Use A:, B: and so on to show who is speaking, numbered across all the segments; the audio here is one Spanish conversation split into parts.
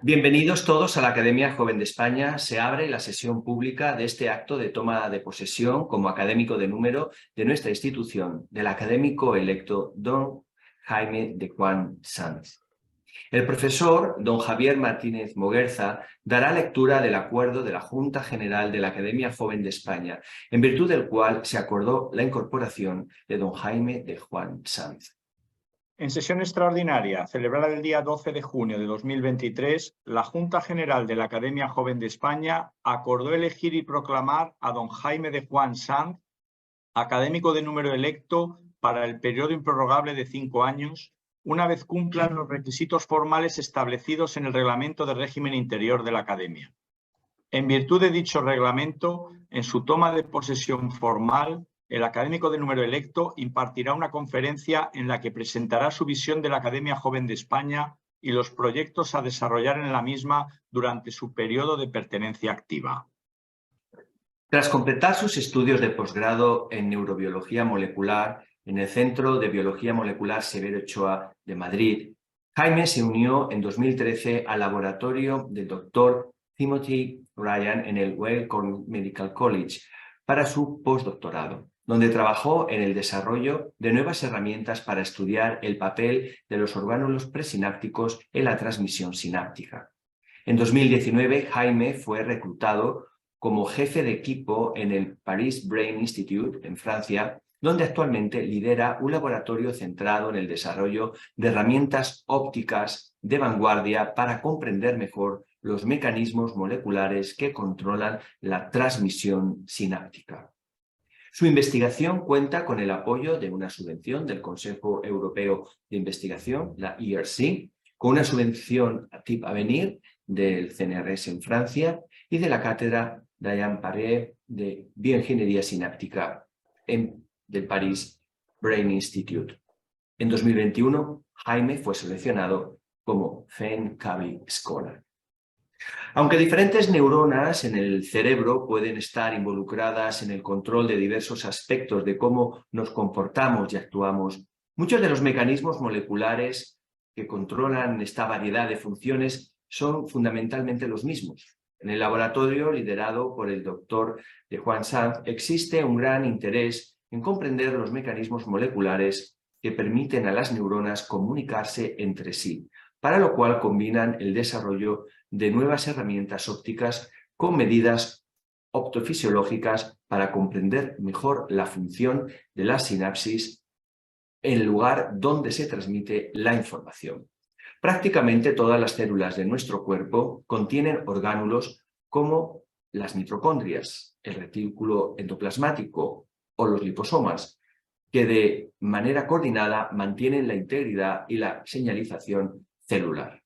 A: Bienvenidos todos a la Academia Joven de España. Se abre la sesión pública de este acto de toma de posesión como académico de número de nuestra institución, del académico electo don Jaime de Juan Sanz. El profesor don Javier Martínez Moguerza dará lectura del acuerdo de la Junta General de la Academia Joven de España, en virtud del cual se acordó la incorporación de don Jaime de Juan Sanz.
B: En sesión extraordinaria, celebrada el día 12 de junio de 2023, la Junta General de la Academia Joven de España acordó elegir y proclamar a don Jaime de Juan Sanz, académico de número electo para el periodo improrrogable de 5 años, una vez cumplan los requisitos formales establecidos en el Reglamento de Régimen Interior de la Academia. En virtud de dicho reglamento, en su toma de posesión formal, el académico de número electo impartirá una conferencia en la que presentará su visión de la Academia Joven de España y los proyectos a desarrollar en la misma durante su periodo de pertenencia activa.
A: Tras completar sus estudios de posgrado en neurobiología molecular en el Centro de Biología Molecular Severo Ochoa de Madrid, Jaime se unió en 2013 al laboratorio del Dr. Timothy Ryan en el Weill Cornell Medical College para su postdoctorado, donde trabajó en el desarrollo de nuevas herramientas para estudiar el papel de los orgánulos presinápticos en la transmisión sináptica. En 2019, Jaime fue reclutado como jefe de equipo en el Paris Brain Institute, en Francia, donde actualmente lidera un laboratorio centrado en el desarrollo de herramientas ópticas de vanguardia para comprender mejor los mecanismos moleculares que controlan la transmisión sináptica. Su investigación cuenta con el apoyo de una subvención del Consejo Europeo de Investigación, la ERC, con una subvención a TIP Avenir del CNRS en Francia y de la cátedra Diane Paré de Bioingeniería Sináptica del Paris Brain Institute. En 2021, Jaime fue seleccionado como FEN-CAVI Scholar. Aunque diferentes neuronas en el cerebro pueden estar involucradas en el control de diversos aspectos de cómo nos comportamos y actuamos, muchos de los mecanismos moleculares que controlan esta variedad de funciones son fundamentalmente los mismos. En el laboratorio liderado por el doctor de Juan Sanz existe un gran interés en comprender los mecanismos moleculares que permiten a las neuronas comunicarse entre sí, para lo cual combinan el desarrollo de nuevas herramientas ópticas con medidas optofisiológicas para comprender mejor la función de la sinapsis en el lugar donde se transmite la información. Prácticamente todas las células de nuestro cuerpo contienen orgánulos como las mitocondrias, el retículo endoplasmático o los liposomas, que de manera coordinada mantienen la integridad y la señalización celular.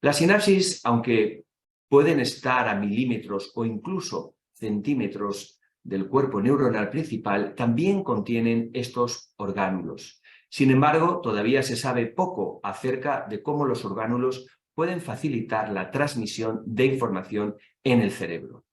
A: Las sinapsis, aunque pueden estar a milímetros o incluso centímetros del cuerpo neuronal principal, también contienen estos orgánulos. Sin embargo, todavía se sabe poco acerca de cómo los orgánulos pueden facilitar la transmisión de información en el cerebro.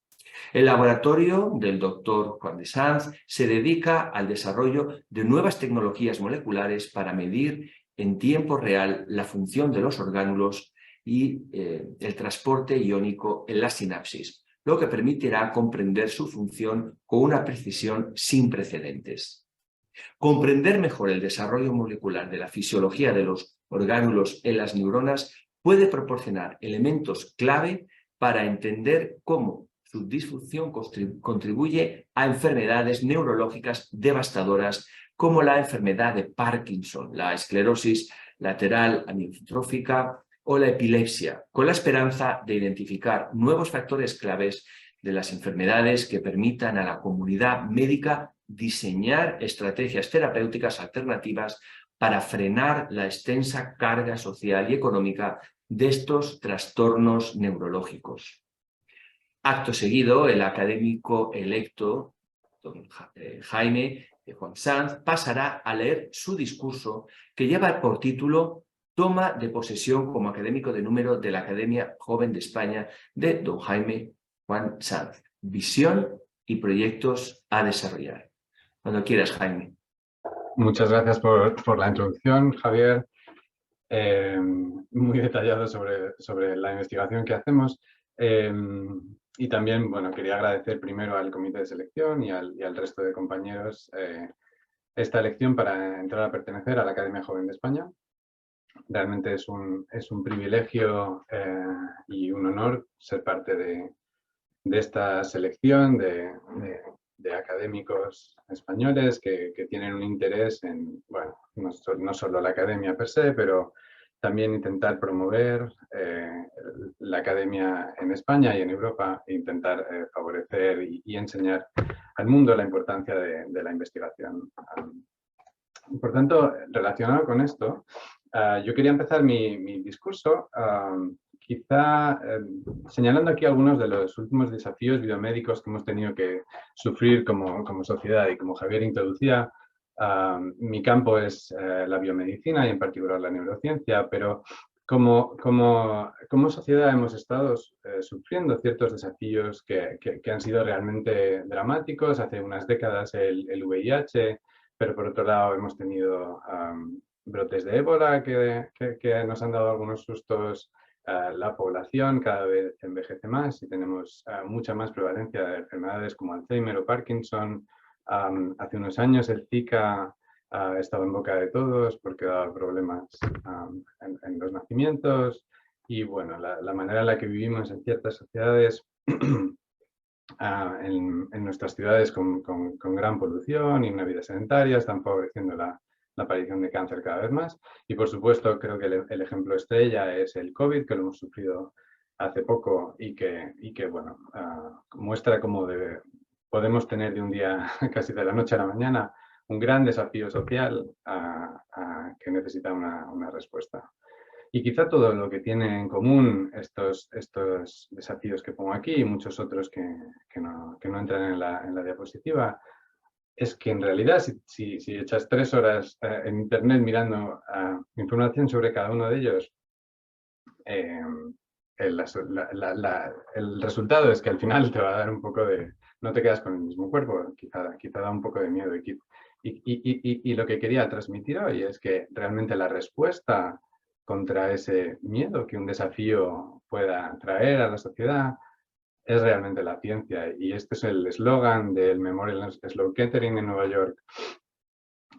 A: El laboratorio del Dr. Juan de Sanz se dedica al desarrollo de nuevas tecnologías moleculares para medir en tiempo real la función de los orgánulos y el transporte iónico en la sinapsis, lo que permitirá comprender su función con una precisión sin precedentes. Comprender mejor el desarrollo molecular de la fisiología de los orgánulos en las neuronas puede proporcionar elementos clave para entender cómo su disfunción contribuye a enfermedades neurológicas devastadoras como la enfermedad de Parkinson, la esclerosis lateral amiotrófica o la epilepsia, con la esperanza de identificar nuevos factores claves de las enfermedades que permitan a la comunidad médica diseñar estrategias terapéuticas alternativas para frenar la extensa carga social y económica de estos trastornos neurológicos. Acto seguido, el académico electo, don Jaime de Juan Sanz, pasará a leer su discurso que lleva por título Toma de posesión como académico de número de la Academia Joven de España de don Jaime Juan Sanz. Visión y proyectos a desarrollar. Cuando quieras, Jaime.
C: Muchas gracias por la introducción, Javier. muy detallado sobre la investigación que hacemos. Y también, bueno, quería agradecer primero al comité de selección y al resto de compañeros esta elección para entrar a pertenecer a la Academia Joven de España. Realmente es un privilegio y un honor ser parte de esta selección de académicos españoles que tienen un interés en, bueno, no solo la academia per se, pero también intentar promover la academia en España y en Europa e intentar favorecer y enseñar al mundo la importancia de la investigación. Por tanto, relacionado con esto, yo quería empezar mi discurso quizá señalando aquí algunos de los últimos desafíos biomédicos que hemos tenido que sufrir como sociedad. Y como Javier introducía, mi campo es la biomedicina y en particular la neurociencia, pero como sociedad hemos estado sufriendo ciertos desafíos que han sido realmente dramáticos. Hace unas décadas el VIH, pero por otro lado hemos tenido brotes de ébola que nos han dado algunos sustos. La población cada vez envejece más y tenemos mucha más prevalencia de enfermedades como Alzheimer o Parkinson. Hace unos años el Zika estaba en boca de todos porque daba problemas en los nacimientos. Y bueno, la manera en la que vivimos en ciertas sociedades, en nuestras ciudades con gran polución y una vida sedentaria, están favoreciendo la aparición de cáncer cada vez más. Y por supuesto, creo que el ejemplo estrella es el COVID, que lo hemos sufrido hace poco y que bueno, muestra cómo podemos tener de un día, casi de la noche a la mañana, un gran desafío social que necesita una respuesta. Y quizá todo lo que tiene en común estos desafíos que pongo aquí y muchos otros que no entran en la diapositiva, es que en realidad si echas 3 horas en internet mirando información sobre cada uno de ellos, el resultado es que al final te va a dar un poco de... No te quedas con el mismo cuerpo, quizá da un poco de miedo. Y lo que quería transmitir hoy es que realmente la respuesta contra ese miedo que un desafío pueda traer a la sociedad es realmente la ciencia. Y este es el eslogan del Memorial Sloan Kettering en Nueva York,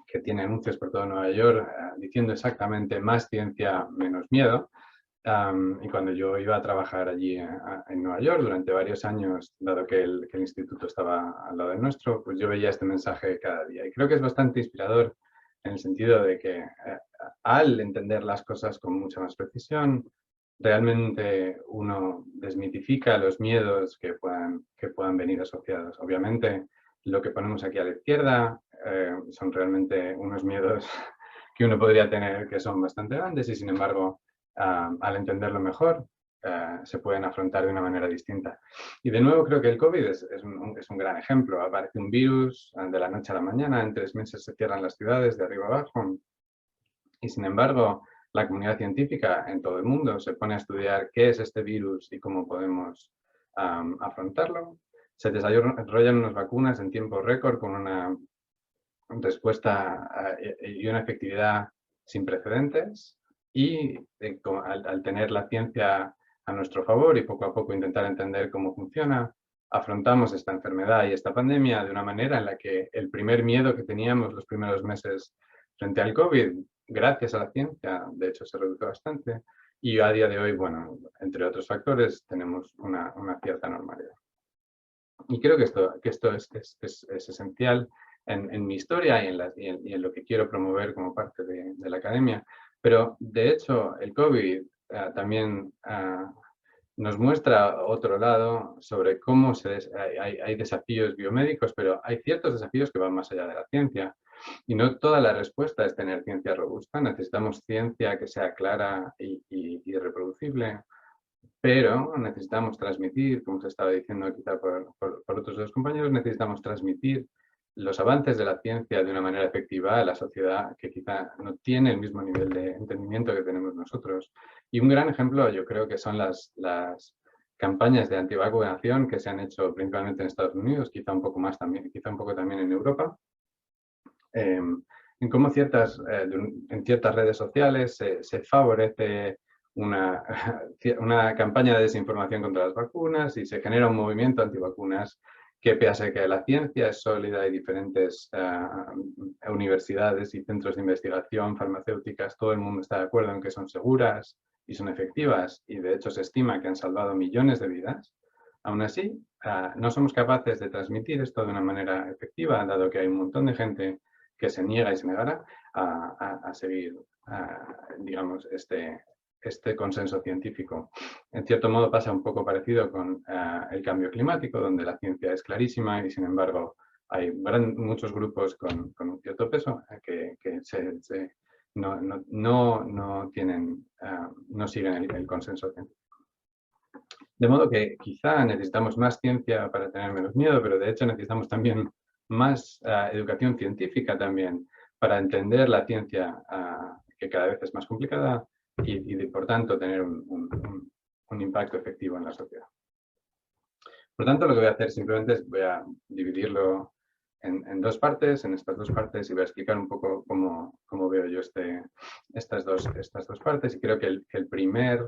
C: que tiene anuncios por todo Nueva York diciendo exactamente más ciencia, menos miedo. Y cuando yo iba a trabajar allí en Nueva York durante varios años, dado que el instituto estaba al lado del nuestro, pues yo veía este mensaje cada día. Y creo que es bastante inspirador en el sentido de que al entender las cosas con mucha más precisión, realmente uno desmitifica los miedos que puedan venir asociados. Obviamente, lo que ponemos aquí a la izquierda son realmente unos miedos que uno podría tener que son bastante grandes y, sin embargo, al entenderlo mejor, se pueden afrontar de una manera distinta. Y de nuevo creo que el COVID es un gran ejemplo. Aparece un virus de la noche a la mañana, en 3 meses se cierran las ciudades de arriba abajo y, sin embargo, la comunidad científica en todo el mundo se pone a estudiar qué es este virus y cómo podemos afrontarlo. Se desarrollan unas vacunas en tiempo récord con una respuesta y una efectividad sin precedentes. Y al tener la ciencia a nuestro favor y poco a poco intentar entender cómo funciona, afrontamos esta enfermedad y esta pandemia de una manera en la que el primer miedo que teníamos los primeros meses frente al COVID, gracias a la ciencia, de hecho se redujo bastante. Y a día de hoy, bueno, entre otros factores, tenemos una cierta normalidad. Y creo que esto es esencial en mi historia y en lo que quiero promover como parte de la academia. Pero, de hecho, el COVID también nos muestra otro lado sobre cómo hay desafíos biomédicos, pero hay ciertos desafíos que van más allá de la ciencia. Y no toda la respuesta es tener ciencia robusta. Necesitamos ciencia que sea clara y reproducible. Pero necesitamos transmitir, como se estaba diciendo quizá por otros 2 compañeros, necesitamos transmitir los avances de la ciencia de una manera efectiva a la sociedad que quizá no tiene el mismo nivel de entendimiento que tenemos nosotros. Y un gran ejemplo yo creo que son las campañas de antivacunación que se han hecho principalmente en Estados Unidos, quizá un poco también en Europa, en cómo en ciertas redes sociales se favorece una campaña de desinformación contra las vacunas y se genera un movimiento antivacunas que, pese a que la ciencia es sólida y diferentes universidades y centros de investigación farmacéuticas, todo el mundo está de acuerdo en que son seguras y son efectivas, y de hecho se estima que han salvado millones de vidas, aún así no somos capaces de transmitir esto de una manera efectiva, dado que hay un montón de gente que se niega y se negará a seguir, digamos, este consenso científico. En cierto modo pasa un poco parecido con el cambio climático, donde la ciencia es clarísima y sin embargo hay muchos grupos con un cierto peso que no siguen el consenso científico. De modo que quizá necesitamos más ciencia para tener menos miedo, pero de hecho necesitamos también más educación científica también para entender la ciencia que cada vez es más complicada y por tanto tener un impacto efectivo en la sociedad. Por tanto, lo que voy a hacer simplemente es voy a dividirlo en dos partes, en estas dos partes, y voy a explicar un poco cómo veo yo estas dos partes. Y creo que el primer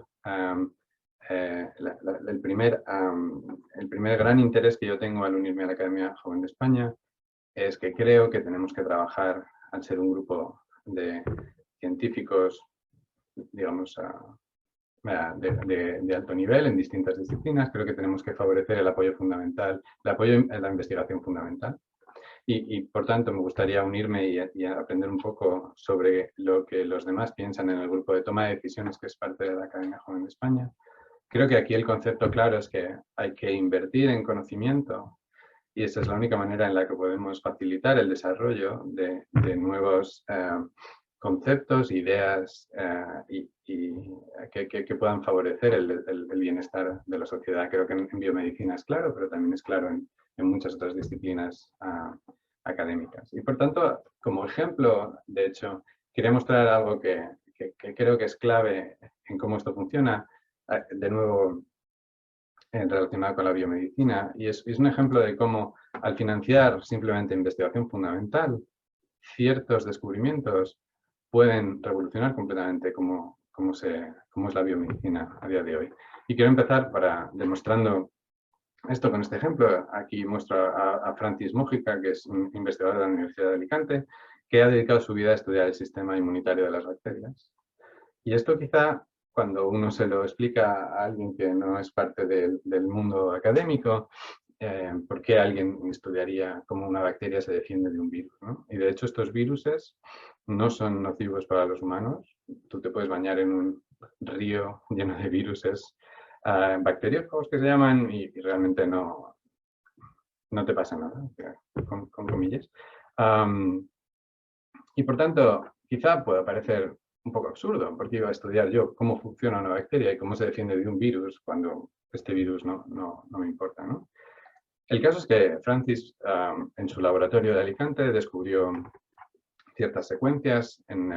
C: gran interés que yo tengo al unirme a la Academia Joven de España es que creo que tenemos que trabajar, al ser un grupo de científicos, digamos, de alto nivel en distintas disciplinas, creo que tenemos que favorecer el apoyo fundamental, el apoyo en la investigación fundamental. Y por tanto me gustaría unirme y aprender un poco sobre lo que los demás piensan en el grupo de toma de decisiones que es parte de la Academia Joven de España. Creo que aquí el concepto claro es que hay que invertir en conocimiento y esa es la única manera en la que podemos facilitar el desarrollo de nuevos conceptos, ideas y que puedan favorecer el bienestar de la sociedad. Creo que en biomedicina es claro, pero también es claro en muchas otras disciplinas académicas. Y por tanto, como ejemplo, de hecho, quería mostrar algo que creo que es clave en cómo esto funciona, de nuevo relacionado con la biomedicina, y es un ejemplo de cómo al financiar simplemente investigación fundamental, ciertos descubrimientos pueden revolucionar completamente cómo es la biomedicina a día de hoy. Y quiero empezar demostrando esto con este ejemplo. Aquí muestro a Francis Mújica, que es un investigador de la Universidad de Alicante, que ha dedicado su vida a estudiar el sistema inmunitario de las bacterias. Y esto quizá, cuando uno se lo explica a alguien que no es parte del mundo académico, ¿por qué alguien estudiaría cómo una bacteria se defiende de un virus, ¿no? Y de hecho estos viruses no son nocivos para los humanos. Tú te puedes bañar en un río lleno de viruses bacteriófagos que se llaman y realmente no te pasa nada, con comillas. Y por tanto, quizá pueda parecer un poco absurdo, porque iba a estudiar yo cómo funciona una bacteria y cómo se defiende de un virus cuando este virus no me importa, ¿no? El caso es que Francis, en su laboratorio de Alicante, descubrió ciertas secuencias en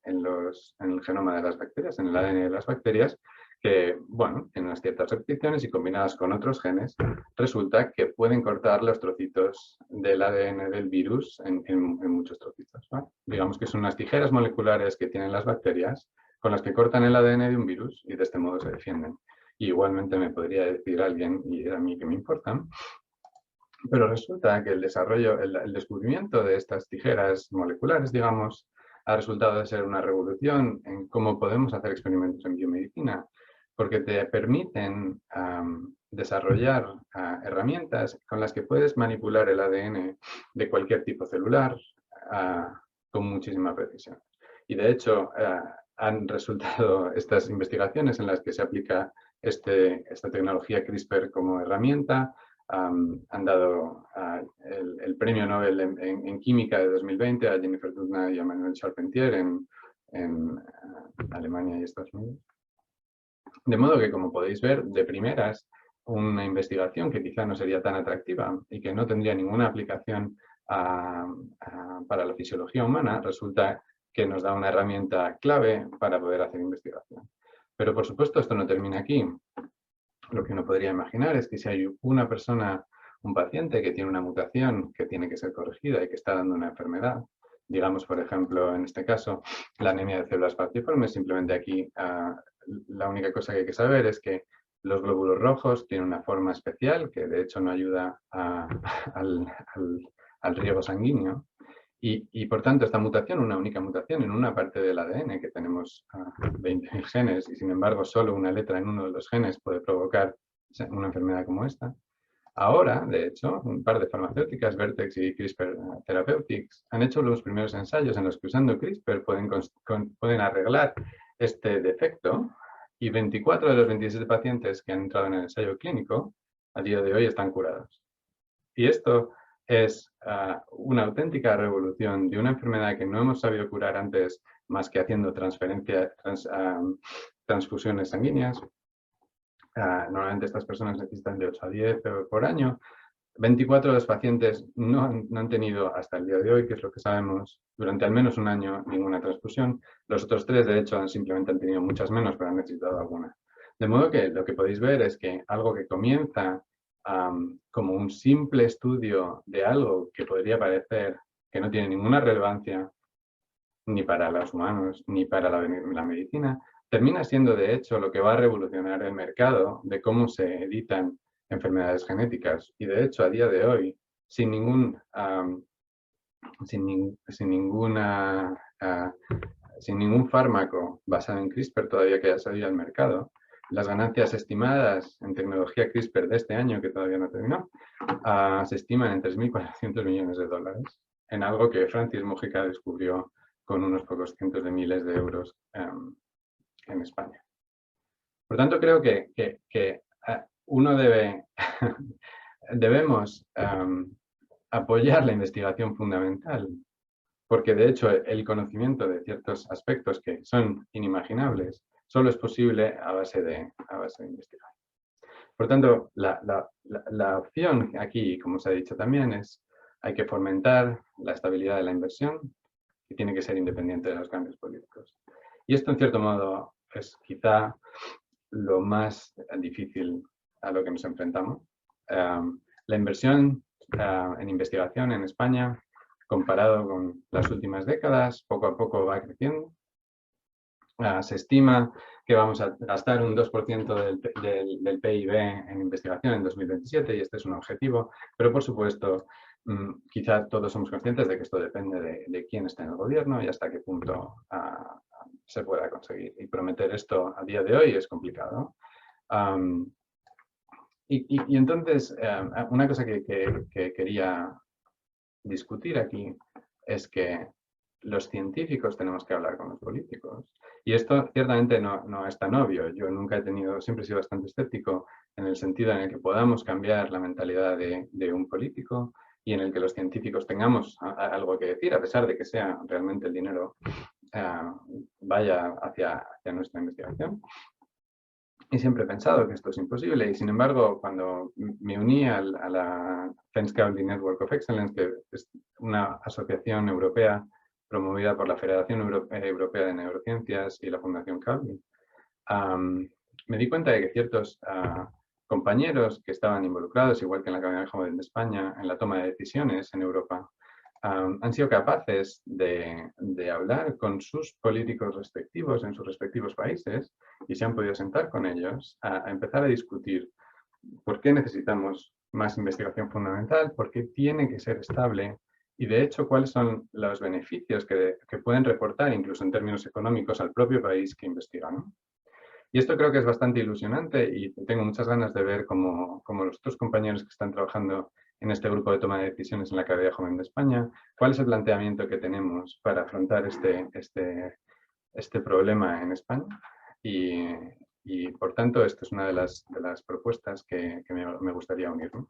C: el genoma de las bacterias, en el ADN de las bacterias, que, bueno, en unas ciertas repeticiones y combinadas con otros genes, resulta que pueden cortar los trocitos del ADN del virus en muchos trocitos, ¿vale? Digamos que son unas tijeras moleculares que tienen las bacterias con las que cortan el ADN de un virus y de este modo se defienden. Y igualmente me podría decir alguien, y a mí que me importa, pero resulta que el descubrimiento de estas tijeras moleculares, digamos, ha resultado de ser una revolución en cómo podemos hacer experimentos en biomedicina, porque te permiten desarrollar herramientas con las que puedes manipular el ADN de cualquier tipo celular con muchísima precisión. Y de hecho, han resultado estas investigaciones en las que se aplica esta tecnología CRISPR como herramienta. Han dado el premio Nobel en Química de 2020 a Jennifer Doudna y a Manuel Charpentier en Alemania y Estados Unidos. De modo que, como podéis ver, de primeras, una investigación que quizá no sería tan atractiva y que no tendría ninguna aplicación para la fisiología humana, resulta que nos da una herramienta clave para poder hacer investigación. Pero, por supuesto, esto no termina aquí. Lo que uno podría imaginar es que si hay una persona, un paciente que tiene una mutación que tiene que ser corregida y que está dando una enfermedad, digamos, por ejemplo, en este caso, la anemia de células falciformes. Simplemente aquí la única cosa que hay que saber es que los glóbulos rojos tienen una forma especial que de hecho no ayuda al riego sanguíneo. Y por tanto, esta mutación, una única mutación en una parte del ADN, que tenemos 20.000 genes, y sin embargo solo una letra en uno de los genes puede provocar una enfermedad como esta. Ahora, de hecho, un par de farmacéuticas, Vertex y CRISPR Therapeutics, han hecho los primeros ensayos en los que usando CRISPR pueden arreglar este defecto, y 24 de los 27 pacientes que han entrado en el ensayo clínico a día de hoy están curados. Y esto es una auténtica revolución de una enfermedad que no hemos sabido curar antes más que haciendo transfusiones sanguíneas. Normalmente estas personas necesitan de 8 a 10 por año. 24 de los pacientes no han tenido hasta el día de hoy, que es lo que sabemos, durante al menos un año ninguna transfusión. Los otros 3, de hecho, simplemente han tenido muchas menos, pero han necesitado alguna. De modo que lo que podéis ver es que algo que comienza como un simple estudio de algo que podría parecer que no tiene ninguna relevancia ni para los humanos ni para la medicina, termina siendo de hecho lo que va a revolucionar el mercado de cómo se editan enfermedades genéticas. Y de hecho, a día de hoy, sin ningún fármaco basado en CRISPR todavía que haya salido al mercado, las ganancias estimadas en tecnología CRISPR de este año, que todavía no terminó, se estiman en 3.400 millones de dólares, en algo que Francis Mujica descubrió con unos pocos cientos de miles de euros en España. Por tanto, creo que uno debemos apoyar la investigación fundamental, porque de hecho el conocimiento de ciertos aspectos que son inimaginables solo es posible a base de investigar. Por tanto, la opción aquí, como se ha dicho también, es hay que fomentar la estabilidad de la inversión, que tiene que ser independiente de los cambios políticos. Y esto, en cierto modo, es quizá lo más difícil a lo que nos enfrentamos. La inversión en investigación en España, comparado con las últimas décadas, poco a poco va creciendo. Se estima que vamos a gastar un 2% del PIB en investigación en 2027 y este es un objetivo, pero por supuesto quizá todos somos conscientes de que esto depende de quién está en el gobierno y hasta qué punto se pueda conseguir. Y prometer esto a día de hoy es complicado. Y entonces, una cosa que quería discutir aquí es que los científicos tenemos que hablar con los políticos. Y esto ciertamente no es tan obvio. Yo siempre he sido bastante escéptico en el sentido en el que podamos cambiar la mentalidad de un político y en el que los científicos tengamos algo que decir, a pesar de que sea realmente el dinero vaya hacia nuestra investigación. Y siempre he pensado que esto es imposible y sin embargo cuando me uní a la PhenSCAULI Network of Excellence, que es una asociación europea promovida por la Federación Europea de Neurociencias y la Fundación Cowley, me di cuenta de que ciertos compañeros que estaban involucrados, igual que en la Academia Joven de España, en la toma de decisiones en Europa, han sido capaces de hablar con sus políticos respectivos en sus respectivos países y se han podido sentar con ellos a empezar a discutir por qué necesitamos más investigación fundamental, por qué tiene que ser estable y de hecho cuáles son los beneficios que pueden reportar incluso en términos económicos al propio país que investiga, ¿no? Y esto creo que es bastante ilusionante y tengo muchas ganas de ver cómo los otros compañeros que están trabajando en este grupo de toma de decisiones en la Academia Joven de España, cuál es el planteamiento que tenemos para afrontar este problema en España. Y por tanto, esta es una de las propuestas que me gustaría unir, ¿no?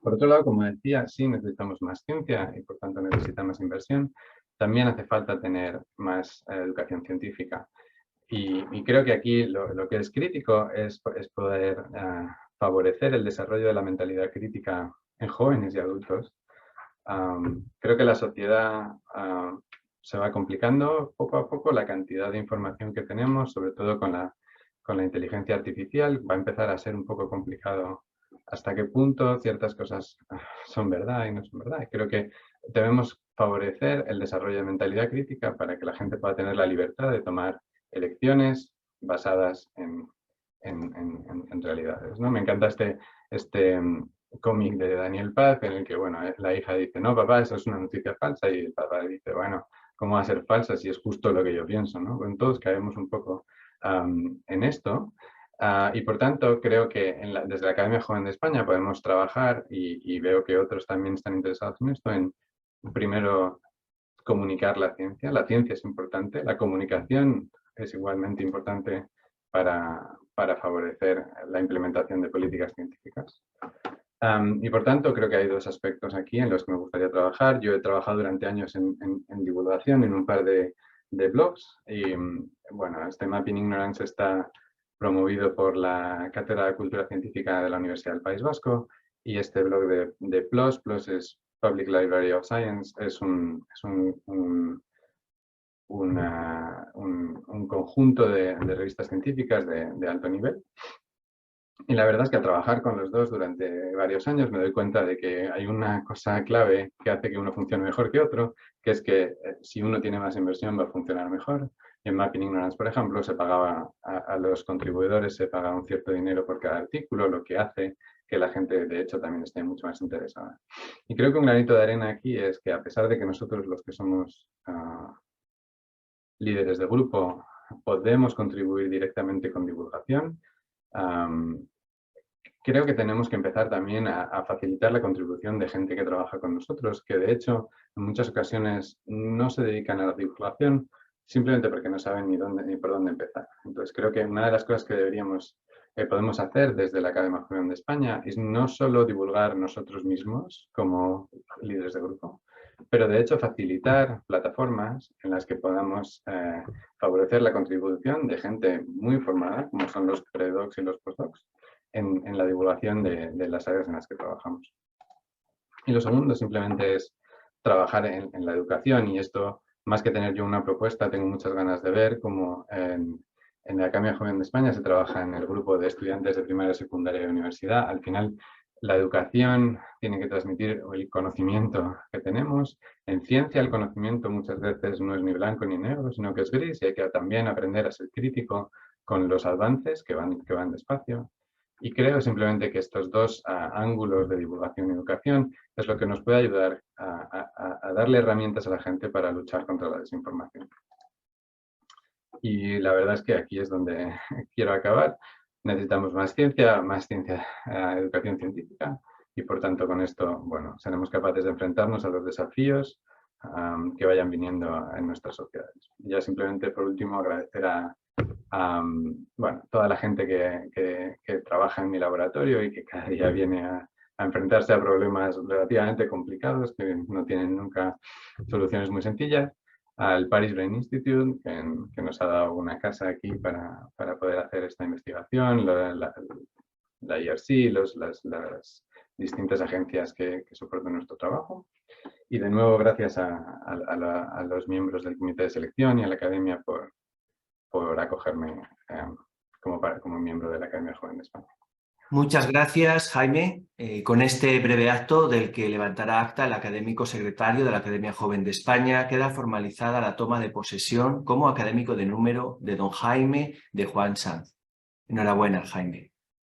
C: Por otro lado, como decía, sí necesitamos más ciencia y por tanto necesitamos más inversión. También hace falta tener más educación científica. Y creo que aquí lo que es crítico es poder favorecer el desarrollo de la mentalidad crítica en jóvenes y adultos. Creo que la sociedad se va complicando poco a poco, la cantidad de información que tenemos, sobre todo con la inteligencia artificial, va a empezar a ser un poco complicado hasta qué punto ciertas cosas son verdad y no son verdad. Creo que debemos favorecer el desarrollo de mentalidad crítica para que la gente pueda tener la libertad de tomar elecciones basadas en realidades, ¿no? Me encanta este cómic de Daniel Paz en el que, bueno, la hija dice, no, papá, eso es una noticia falsa, y el papá dice, bueno, ¿cómo va a ser falsa si es justo lo que yo pienso, ¿no? Pues todos caemos un poco en esto. Y por tanto, creo que desde la Academia Joven de España podemos trabajar, y veo que otros también están interesados en esto, en primero comunicar la ciencia. La ciencia es importante, la comunicación es igualmente importante para favorecer la implementación de políticas científicas. Y por tanto, creo que hay dos aspectos aquí en los que me gustaría trabajar. Yo he trabajado durante años en divulgación en un par de blogs, y bueno, este Mapping Ignorance está promovido por la Cátedra de Cultura Científica de la Universidad del País Vasco, y este blog de PLOS es Public Library of Science, es un conjunto de revistas científicas de alto nivel. Y la verdad es que al trabajar con los dos durante varios años me doy cuenta de que hay una cosa clave que hace que uno funcione mejor que otro, que es que si uno tiene más inversión va a funcionar mejor. En Mapping Ignorance, por ejemplo, se pagaba a los contribuidores, se pagaba un cierto dinero por cada artículo, lo que hace que la gente, de hecho, también esté mucho más interesada. Y creo que un granito de arena aquí es que, a pesar de que nosotros, los que somos líderes de grupo, podemos contribuir directamente con divulgación, creo que tenemos que empezar también a facilitar la contribución de gente que trabaja con nosotros, que de hecho en muchas ocasiones no se dedican a la divulgación simplemente porque no saben ni por dónde empezar. Entonces creo que una de las cosas que podemos hacer desde la Academia Joven de España es no solo divulgar nosotros mismos como líderes de grupo, pero de hecho facilitar plataformas en las que podamos favorecer la contribución de gente muy formada, como son los predocs y los postdocs, en la divulgación de las áreas en las que trabajamos. Y lo segundo simplemente es trabajar en la educación, y esto, más que tener yo una propuesta, tengo muchas ganas de ver cómo en la Academia Joven de España se trabaja en el grupo de estudiantes de primaria, secundaria y universidad. Al final, la educación tiene que transmitir el conocimiento que tenemos. En ciencia, el conocimiento muchas veces no es ni blanco ni negro, sino que es gris, y hay que también aprender a ser crítico con los avances que van despacio. Y creo simplemente que estos dos ángulos de divulgación y educación es lo que nos puede ayudar a darle herramientas a la gente para luchar contra la desinformación. Y la verdad es que aquí es donde quiero acabar. Necesitamos más ciencia, educación científica, y por tanto con esto, bueno, seremos capaces de enfrentarnos a los desafíos que vayan viniendo en nuestras sociedades. Y ya simplemente por último agradecer bueno, toda la gente que trabaja en mi laboratorio y que cada día viene a enfrentarse a problemas relativamente complicados que no tienen nunca soluciones muy sencillas, al Paris Brain Institute, que nos ha dado una casa aquí para poder hacer esta investigación, la IRC, las distintas agencias que soportan nuestro trabajo. Y de nuevo, gracias a los miembros del comité de selección y a la academia por acogerme como miembro de la Academia Joven de España.
A: Muchas gracias, Jaime. Con este breve acto, del que levantará acta el académico secretario de la Academia Joven de España, queda formalizada la toma de posesión como académico de número de don Jaime de Juan Sanz. Enhorabuena, Jaime.